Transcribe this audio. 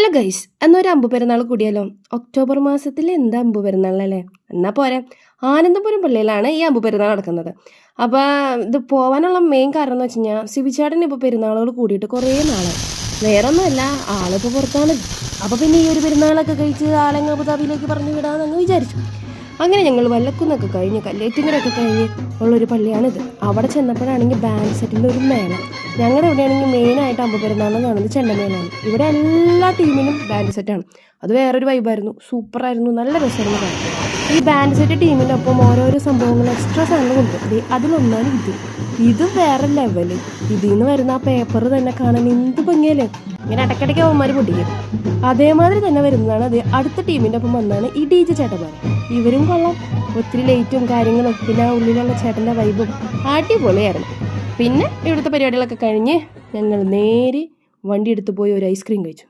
Hello guys, എന്നൊരു അമ്പു പെരുന്നാൾ കൂടിയല്ലോ. October മാസത്തിൽ എന്താ അമ്പു പെരുന്നാളല്ലേ? എന്നാൽ പോരെ, ആനന്ദപുരം പള്ളിയിലാണ് ഈ അമ്പു പെരുന്നാൾ നടക്കുന്നത്. അപ്പോൾ ഇത് പോകാനുള്ള മെയിൻ കാരണം എന്ന് വെച്ച് കഴിഞ്ഞാൽ സിബിചേട്ടൻ ഇപ്പോൾ പെരുന്നാളുകൾ കൂടിയിട്ട് കുറേ നാളായി. വേറെ ഒന്നുമല്ല, ആളിപ്പോൾ പുറത്താണ്. അപ്പോൾ പിന്നെ ഈ ഒരു പെരുന്നാളൊക്കെ കഴിച്ച് ആളെങ്ങ് അബുദാബിയിലേക്ക് പറഞ്ഞു വിടാമെന്ന് വിചാരിച്ചു. അങ്ങനെ ഞങ്ങൾ വല്ലക്കുന്നൊക്കെ കഴിഞ്ഞ് കല്ലേറ്റിങ്ങരൊക്കെ കഴിഞ്ഞ് ഉള്ളൊരു പള്ളിയാണിത്. അവിടെ ചെന്നപ്പോഴാണെങ്കിൽ ബാൻഡ് സെറ്റിൻ്റെ ഒരു മേളം. ഞങ്ങളുടെ ഇവിടെയാണെങ്കിൽ മെയിനായിട്ട് അമ്പു പെരുന്നാളിന് കാണുന്നത് ചെണ്ടമേളമാണ്. ഇവിടെ എല്ലാ ടീമിനും ബാൻഡ് സെറ്റാണ്. അത് വേറൊരു വൈബായിരുന്നു, സൂപ്പറായിരുന്നു, നല്ല രസമായിരുന്നു കാണാൻ. ഈ ബാൻഡ് സെറ്റ് ടീമിൻ്റെ ഒപ്പം ഓരോരോ സംഭവങ്ങൾ എക്സ്ട്രാ സാധനങ്ങൾ കൊടുക്കും. അതിലൊന്നാണ് ഇത് വേറെ ലെവല്. ഇതിൽ നിന്ന് വരുന്ന ആ പേപ്പർ തന്നെ കാണാൻ എന്ത് ഭംഗിയല്ലേ. ഇങ്ങനെ ഇടയ്ക്കിടയ്ക്ക് അവന്മാർ പൊട്ടിക്കും. അതേമാതിരി തന്നെ വരുന്നതാണ് അത് അടുത്ത ടീമിൻ്റെ ഒപ്പം വന്നാണ് ഈ DJ ചേട്ടന്മാർ. ഇവരും കൊള്ളാം, ഒത്തിരി ലൈറ്റും കാര്യങ്ങളും പിന്നെ ആ ഉള്ളിലുള്ള ചേട്ടൻ്റെ വൈബും അടിപൊളിയായിരുന്നു. പിന്നെ ഇവിടുത്തെ പരിപാടികളൊക്കെ കഴിഞ്ഞ് ഞങ്ങൾ നേരെ വണ്ടി എടുത്ത് പോയി ഒരു ഐസ്ക്രീം കഴിച്ചു.